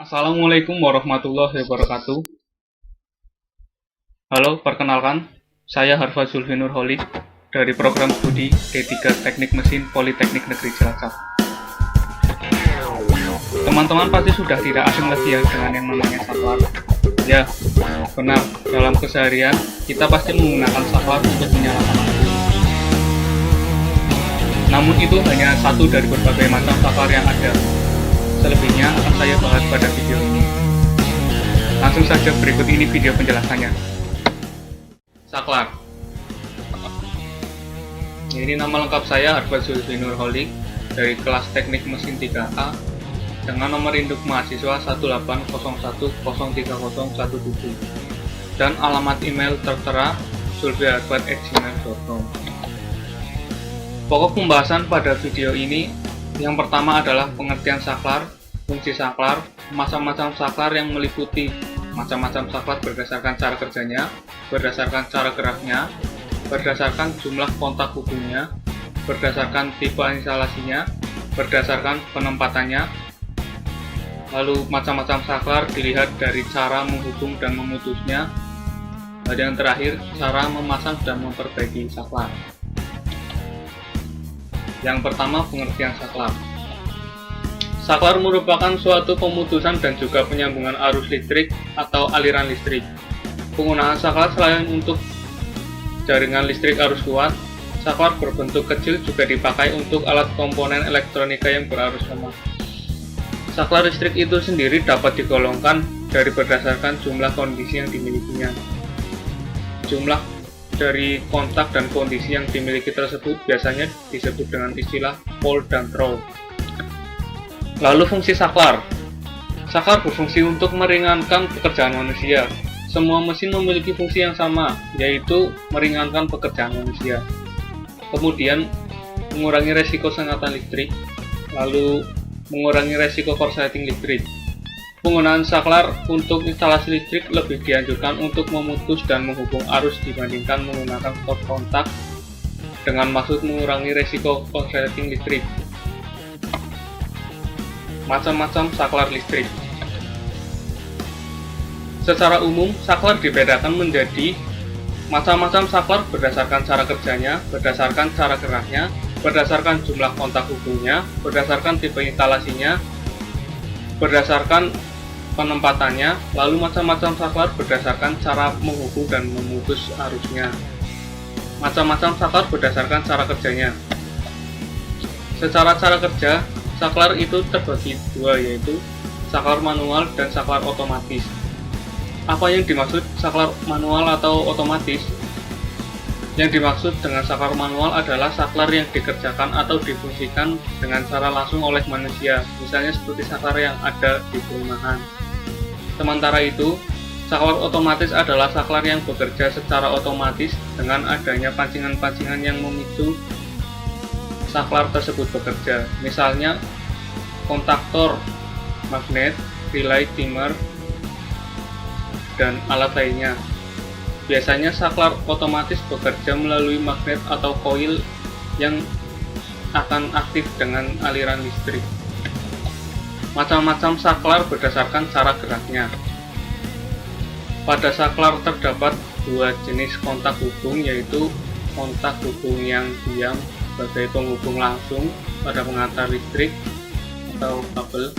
Assalamualaikum warahmatullahi wabarakatuh. Halo, perkenalkan, saya Harfa Zulfinur Holik dari program studi D3 Teknik Mesin Politeknik Negeri Cilacap. Teman-teman pasti sudah tidak asing lagi ya dengan yang namanya saklar. Ya, benar, dalam keseharian kita pasti menggunakan saklar untuk menyalakan lampu. Namun itu hanya satu dari berbagai macam saklar yang ada. Selebihnya akan saya bahas pada video ini. Langsung saja, berikut ini video penjelasannya. Saklar. Ini nama lengkap saya Harfa Zulfinur Holik dari kelas Teknik Mesin 3A dengan nomor induk mahasiswa 180103017 dan alamat email tertera zulfiharbat@gmail.com. Pokok pembahasan pada video ini yang pertama adalah pengertian saklar, fungsi saklar, macam-macam saklar yang meliputi macam-macam saklar berdasarkan cara kerjanya, berdasarkan cara geraknya, berdasarkan jumlah kontak hubungnya, berdasarkan tipe instalasinya, berdasarkan penempatannya. Lalu macam-macam saklar dilihat dari cara menghubung dan memutusnya. Dan yang terakhir, cara memasang dan memperbaiki saklar. Yang pertama, pengertian saklar. Saklar merupakan suatu pemutusan dan juga penyambungan arus listrik atau aliran listrik. Penggunaan saklar selain untuk jaringan listrik arus kuat, saklar berbentuk kecil juga dipakai untuk alat komponen elektronika yang berarus lemah. Saklar listrik itu sendiri dapat digolongkan dari berdasarkan jumlah kondisi yang dimilikinya. Jumlah dari kontak dan kondisi yang dimiliki tersebut biasanya disebut dengan istilah pole dan throw. Lalu fungsi saklar. Saklar berfungsi untuk meringankan pekerjaan manusia. Semua mesin memiliki fungsi yang sama, yaitu meringankan pekerjaan manusia. Kemudian mengurangi resiko sengatan listrik, lalu mengurangi resiko korsleting listrik. Penggunaan saklar untuk instalasi listrik lebih dianjurkan untuk memutus dan menghubung arus dibandingkan menggunakan stop kontak dengan maksud mengurangi resiko korsleting listrik. Macam-macam saklar listrik. Secara umum, saklar dibedakan menjadi macam-macam saklar berdasarkan cara kerjanya, berdasarkan cara geraknya, berdasarkan jumlah kontak hubungnya, berdasarkan tipe instalasinya, berdasarkan penempatannya, lalu macam-macam saklar berdasarkan cara menghubung dan memutus arusnya. Macam-macam saklar berdasarkan cara kerjanya. Secara cara kerja, saklar itu terbagi dua, yaitu saklar manual dan saklar otomatis. Apa yang dimaksud saklar manual atau otomatis? Yang dimaksud dengan saklar manual adalah saklar yang dikerjakan atau difungsikan dengan cara langsung oleh manusia, misalnya seperti saklar yang ada di perumahan. Sementara itu, saklar otomatis adalah saklar yang bekerja secara otomatis dengan adanya pancingan-pancingan yang memicu saklar tersebut bekerja, misalnya kontaktor magnet, relay dimmer, dan alat lainnya. Biasanya saklar otomatis bekerja melalui magnet atau koil yang akan aktif dengan aliran listrik. Macam-macam saklar berdasarkan cara geraknya. Pada saklar terdapat dua jenis kontak hubung, yaitu kontak hubung yang diam sebagai penghubung langsung pada pengantar listrik atau kabel,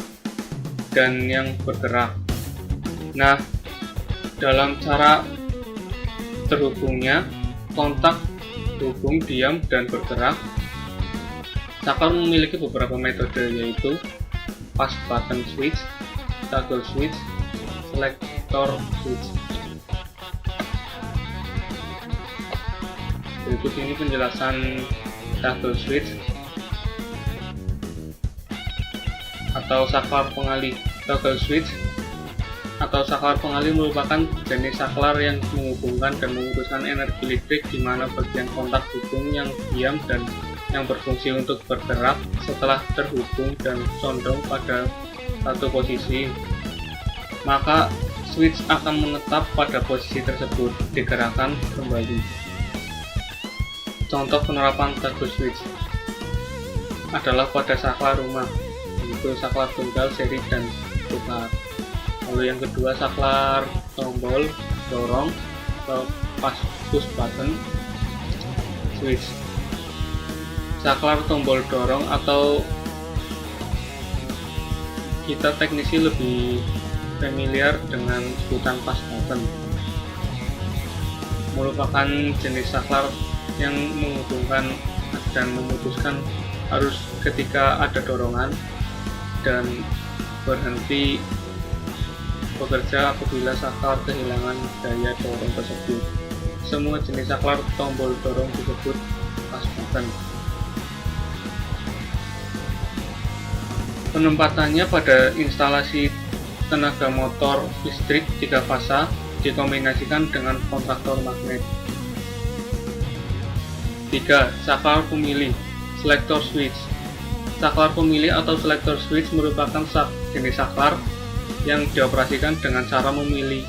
dan yang bergerak. Nah, dalam cara terhubungnya, kontak hubung diam dan bergerak, saklar memiliki beberapa metode, yaitu push button switch, toggle switch, selector switch. Berikut ini penjelasan toggle switch atau saklar pengalih. Toggle switch atau saklar pengalih merupakan jenis saklar yang menghubungkan dan memutuskan energi listrik di mana bagian kontak hubung yang diam dan yang berfungsi untuk bergerak setelah terhubung dan condong pada satu posisi, maka switch akan menetap pada posisi tersebut, digerakkan kembali. Contoh penerapan toggle switch adalah pada saklar rumah, yaitu saklar tunggal, seri, dan putar. Lalu yang kedua, saklar tombol dorong atau push button switch. Saklar tombol dorong atau kita teknisi lebih familiar dengan sebutan push button merupakan jenis saklar yang menghubungkan dan memutuskan arus ketika ada dorongan dan berhenti bekerja apabila saklar kehilangan daya dorong tersebut. Semua jenis saklar tombol dorong disebut push button. Penempatannya pada instalasi tenaga motor listrik 3 fasa dikombinasikan dengan kontaktor magnet. 3. Saklar pemilih selector switch. Saklar pemilih atau selector switch merupakan jenis saklar yang dioperasikan dengan cara memilih,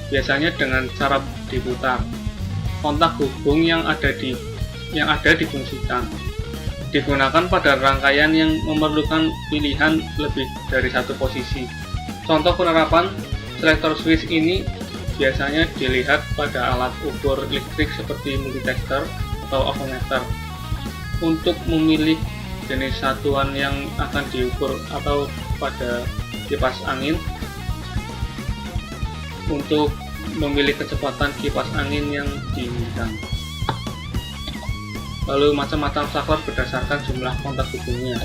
biasanya dengan cara diputar. Kontak hubung yang ada difungsikan. Digunakan pada rangkaian yang memerlukan pilihan lebih dari satu posisi. Contoh penerapan selector switch ini biasanya dilihat pada alat ukur listrik seperti multitester atau odometer untuk memilih jenis satuan yang akan diukur, atau pada kipas angin untuk memilih kecepatan kipas angin yang diinginkan. Lalu macam-macam saklar berdasarkan jumlah kontak hubungnya.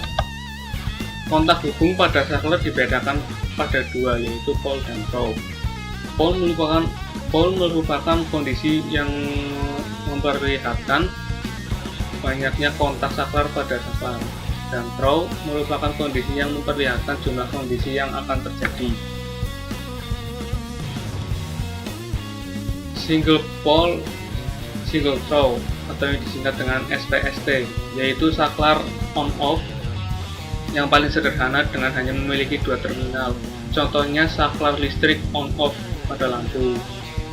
Kontak hubung pada saklar dibedakan pada 2, yaitu pole dan throw. Pole merupakan kondisi yang memperlihatkan banyaknya kontak saklar pada saklar, dan throw merupakan kondisi yang memperlihatkan jumlah kondisi yang akan terjadi. Single pole single throw atau yang disingkat dengan SPST, yaitu saklar on-off yang paling sederhana dengan hanya memiliki 2 terminal. Contohnya saklar listrik on-off pada lampu.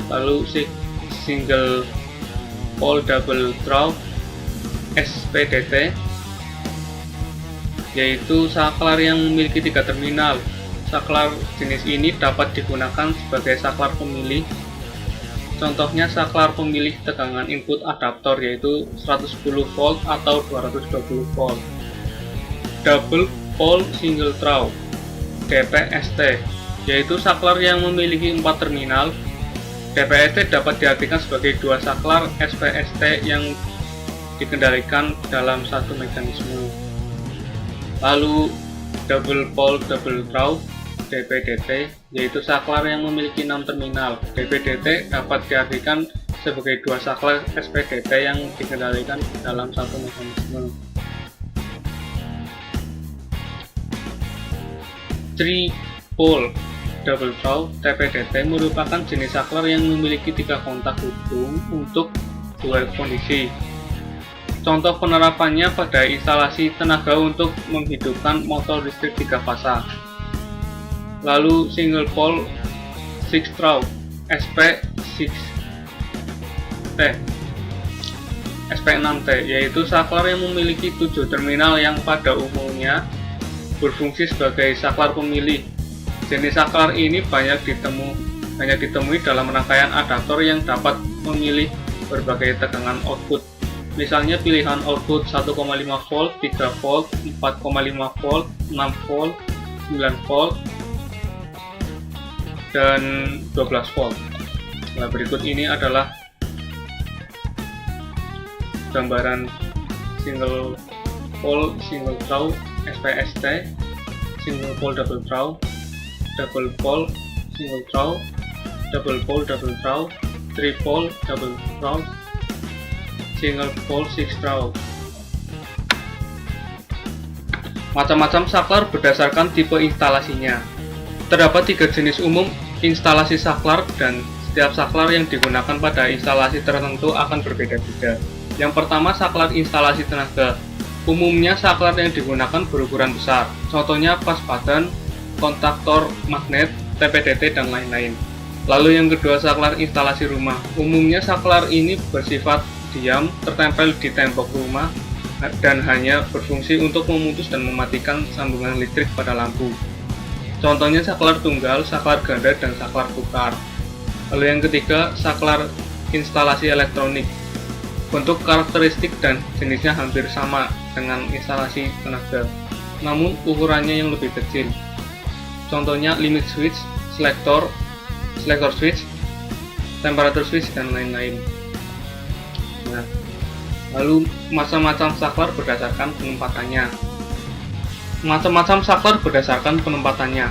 Lalu single pole double throw SPDT, yaitu saklar yang memiliki 3 terminal. Saklar jenis ini dapat digunakan sebagai saklar pemilih. Contohnya saklar pemilih tegangan input adaptor, yaitu 110 volt atau 220 volt. Double pole single throw DPST, yaitu saklar yang memiliki 4 terminal. DPST dapat diartikan sebagai 2 saklar SPST yang dikendalikan dalam satu mekanisme. Lalu double pole double throw DPDT, yaitu saklar yang memiliki 6 terminal. DPDT dapat diartikan sebagai 2 saklar SPDT yang dikendalikan dalam satu mekanisme. 3 pole double throw TPDT merupakan jenis saklar yang memiliki 3 kontak hubung untuk 2 kondisi. Contoh penerapannya pada instalasi tenaga untuk menghidupkan motor listrik 3 fasa. Lalu single pole 6 throw SP6T SP6T, yaitu saklar yang memiliki 7 terminal yang pada umumnya berfungsi sebagai saklar pemilih. Jenis saklar ini banyak ditemui dalam rangkaian adaptor yang dapat memilih berbagai tegangan output. Misalnya pilihan output 1,5 volt, 3 volt, 4,5 volt, 6 volt, 9 volt, dan 12 volt. Nah, berikut ini adalah gambaran single pole single throw SPST, single pole double throw, double pole single throw, double pole double throw, 3 pole double throw, single pole 6 throw. Macam-macam saklar berdasarkan tipe instalasinya. Terdapat 3 jenis umum instalasi saklar, dan setiap saklar yang digunakan pada instalasi tertentu akan berbeda-beda. Yang pertama, saklar instalasi tenaga. Umumnya saklar yang digunakan berukuran besar. Contohnya push button, kontaktor magnet, TPDT, dan lain-lain. Lalu yang kedua, saklar instalasi rumah. Umumnya saklar ini bersifat diam, tertempel di tembok rumah, dan hanya berfungsi untuk memutus dan mematikan sambungan listrik pada lampu. Contohnya saklar tunggal, saklar ganda, dan saklar tukar. Lalu yang ketiga, saklar instalasi elektronik. Bentuk, karakteristik, dan jenisnya hampir sama dengan instalasi tenaga, namun ukurannya yang lebih kecil. Contohnya limit switch, selector switch, temperature switch, dan lain-lain. Nah, lalu macam-macam saklar berdasarkan penempatannya. Macam-macam saklar berdasarkan penempatannya.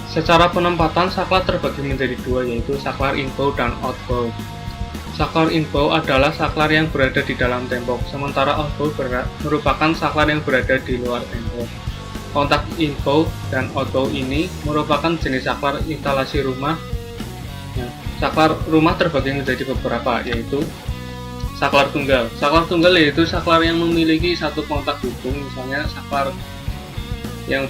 Secara penempatan, saklar terbagi menjadi dua, yaitu saklar inbound dan outbound. Saklar inbound adalah saklar yang berada di dalam tembok, sementara outbound merupakan saklar yang berada di luar tembok. Kontak inbound dan outbound ini merupakan jenis saklar instalasi rumah. Nah, saklar rumah terbagi menjadi beberapa, yaitu saklar tunggal. Saklar tunggal yaitu saklar yang memiliki satu kontak hubung, misalnya saklar yang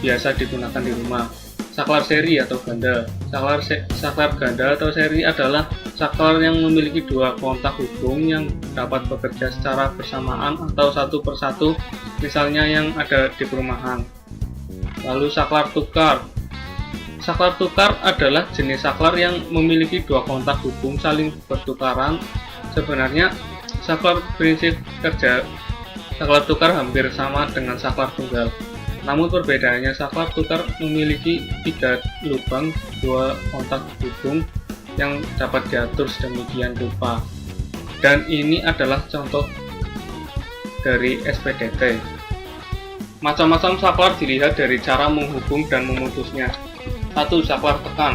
biasa digunakan di rumah. Saklar seri atau ganda. Saklar ganda atau seri adalah saklar yang memiliki dua kontak hubung yang dapat bekerja secara bersamaan atau satu persatu, misalnya yang ada di perumahan. Lalu saklar tukar. Saklar tukar adalah jenis saklar yang memiliki dua kontak hubung saling bertukaran. Sebenarnya prinsip kerja saklar tukar hampir sama dengan saklar tunggal. Namun perbedaannya, saklar tukar memiliki 3 lubang, 2 kontak hubung yang dapat diatur sedemikian rupa. Dan ini adalah contoh dari SPDT. Macam-macam saklar dilihat dari cara menghubung dan memutusnya. 1. Saklar tekan.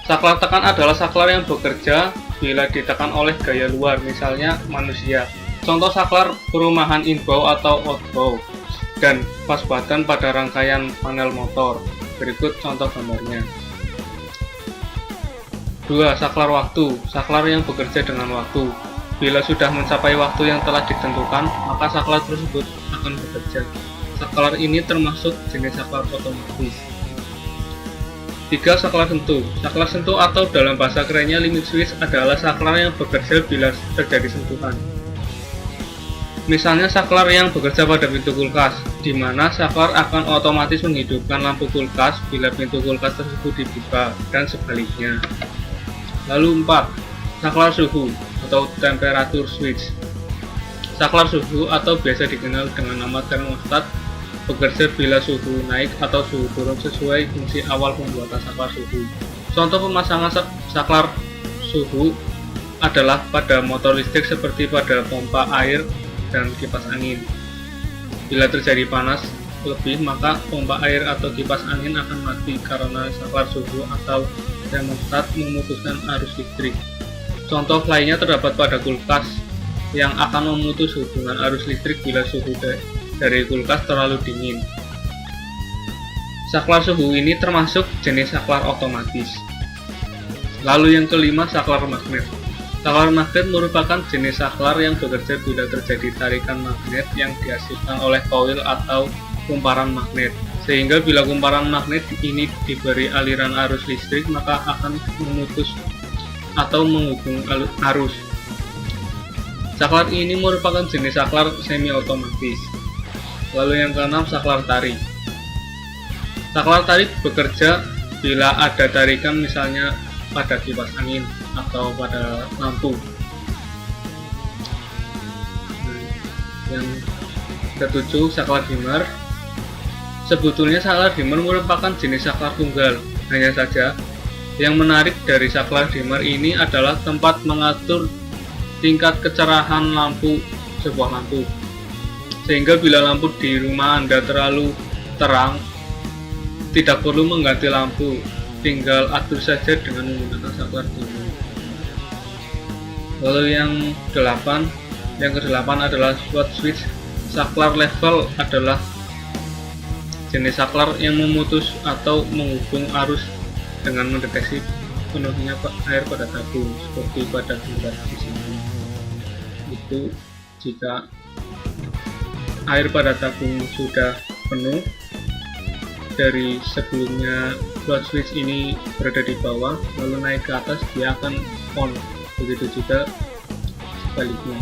Saklar tekan adalah saklar yang bekerja bila ditekan oleh gaya luar, misalnya manusia. Contoh saklar perumahan inbound atau outbound dan pas badan pada rangkaian panel motor. Berikut contoh gambarnya. 2. Saklar waktu. Saklar yang bekerja dengan waktu. Bila sudah mencapai waktu yang telah ditentukan, maka saklar tersebut akan bekerja. Saklar ini termasuk jenis saklar otomatis. 3. Saklar sentuh. Saklar sentuh atau dalam bahasa kerennya limit switch adalah saklar yang bekerja bila terjadi sentuhan. Misalnya saklar yang bekerja pada pintu kulkas, di mana saklar akan otomatis menghidupkan lampu kulkas bila pintu kulkas tersebut dibuka, dan sebaliknya. Lalu 4. Saklar suhu atau temperature switch. Saklar suhu atau biasa dikenal dengan nama termostat bekerja bila suhu naik atau suhu turun sesuai fungsi awal pembuatan saklar suhu. Contoh pemasangan saklar suhu adalah pada motor listrik seperti pada pompa air dan kipas angin. Bila terjadi panas lebih, maka pompa air atau kipas angin akan mati karena saklar suhu atau termostat memutuskan arus listrik. Contoh lainnya terdapat pada kulkas yang akan memutus hubungan arus listrik bila suhu dari kulkas terlalu dingin. Saklar suhu ini termasuk jenis saklar otomatis. Lalu yang kelima, saklar magnet. Saklar magnet merupakan jenis saklar yang bekerja bila terjadi tarikan magnet yang dihasilkan oleh koil atau kumparan magnet, sehingga bila kumparan magnet ini diberi aliran arus listrik, maka akan memutus atau menghubung arus. Saklar ini merupakan jenis saklar semi otomatis. Lalu yang keenam, saklar tarik. Saklar tarik bekerja bila ada tarikan, misalnya pada kipas angin atau pada lampu. Yang ketujuh, saklar dimmer. Sebetulnya saklar dimmer merupakan jenis saklar tunggal. Hanya saja yang menarik dari saklar dimmer ini adalah tempat mengatur tingkat kecerahan lampu sebuah lampu, sehingga bila lampu di rumah Anda terlalu terang, tidak perlu mengganti lampu, tinggal atur saja dengan menggunakan saklar dimmer. Lalu yang ke-8 adalah spot switch. Saklar level adalah jenis saklar yang memutus atau menghubung arus dengan mendeteksi penuhnya air pada tabung, seperti pada gambar di sini. Itu jika air pada tabung sudah penuh, dari sebelumnya float switch ini berada di bawah, lalu naik ke atas, dia akan on. Begitu juga sebaliknya.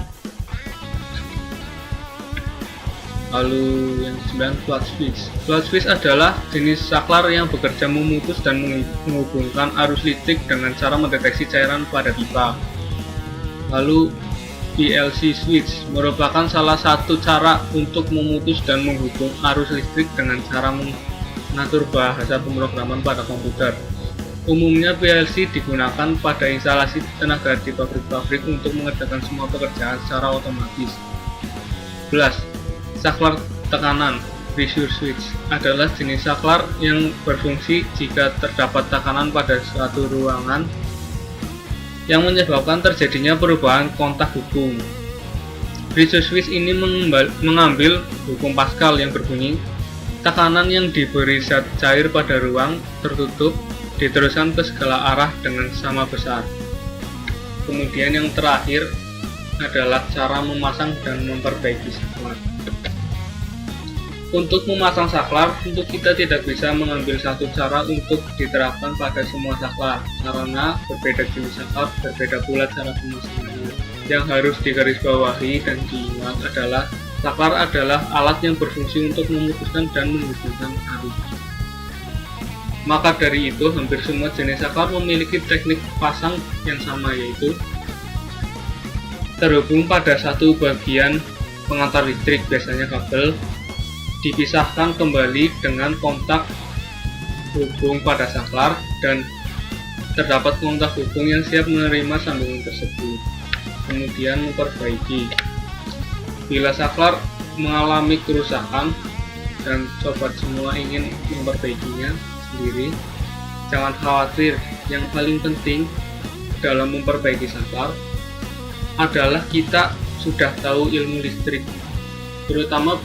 Lalu yang ke-9, float switch. Float switch adalah jenis saklar yang bekerja memutus dan menghubungkan arus listrik dengan cara mendeteksi cairan pada pipa. Lalu PLC switch merupakan salah satu cara untuk memutus dan menghubung arus listrik dengan cara mengatur bahasa pemrograman pada komputer. Umumnya PLC digunakan pada instalasi tenaga di pabrik-pabrik untuk mengerjakan semua pekerjaan secara otomatis. 11. Saklar tekanan. Pressure switch adalah jenis saklar yang berfungsi jika terdapat tekanan pada suatu ruangan yang menyebabkan terjadinya perubahan kontak hubung. Pressure switch ini mengambil hukum Pascal yang berbunyi, tekanan yang diberi zat cair pada ruang tertutup diteruskan ke segala arah dengan sama besar. Kemudian yang terakhir adalah cara memasang dan memperbaiki saklar. Untuk memasang saklar, tentu kita tidak bisa mengambil satu cara untuk diterapkan pada semua saklar, karena berbeda jenis saklar, berbeda pula cara pemasangannya. Yang harus digarisbawahi dan diingat adalah, saklar adalah alat yang berfungsi untuk memutuskan dan menghubungkan arus. Maka dari itu, hampir semua jenis saklar memiliki teknik pasang yang sama, yaitu terhubung pada satu bagian pengantar listrik, biasanya kabel, dipisahkan kembali dengan kontak hubung pada saklar, dan terdapat kontak hubung yang siap menerima sambungan tersebut. Kemudian memperbaiki. Bila saklar mengalami kerusakan dan sobat semua ingin memperbaikinya sendiri, jangan khawatir. Yang paling penting dalam memperbaiki saklar adalah kita sudah tahu ilmu listrik, terutama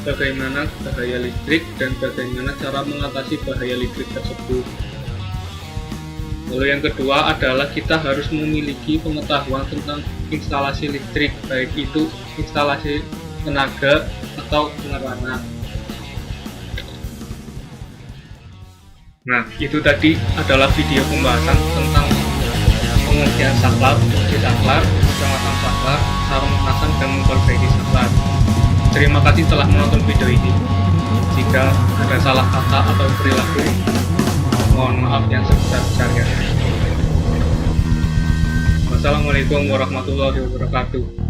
bagaimana bahaya listrik dan bagaimana cara mengatasi bahaya listrik tersebut. Lalu yang kedua adalah kita harus memiliki pengetahuan tentang instalasi listrik, baik itu instalasi tenaga atau penerangan. Nah, itu tadi adalah video pembahasan tentang pengertian saklar, fungsi saklar, macam-macam saklar, cara memasang dan memperbaiki saklar. Terima kasih telah menonton video ini. Jika ada salah kata atau perilaku, mohon maaf yang sebesar-besarnya. Wassalamualaikum warahmatullahi wabarakatuh.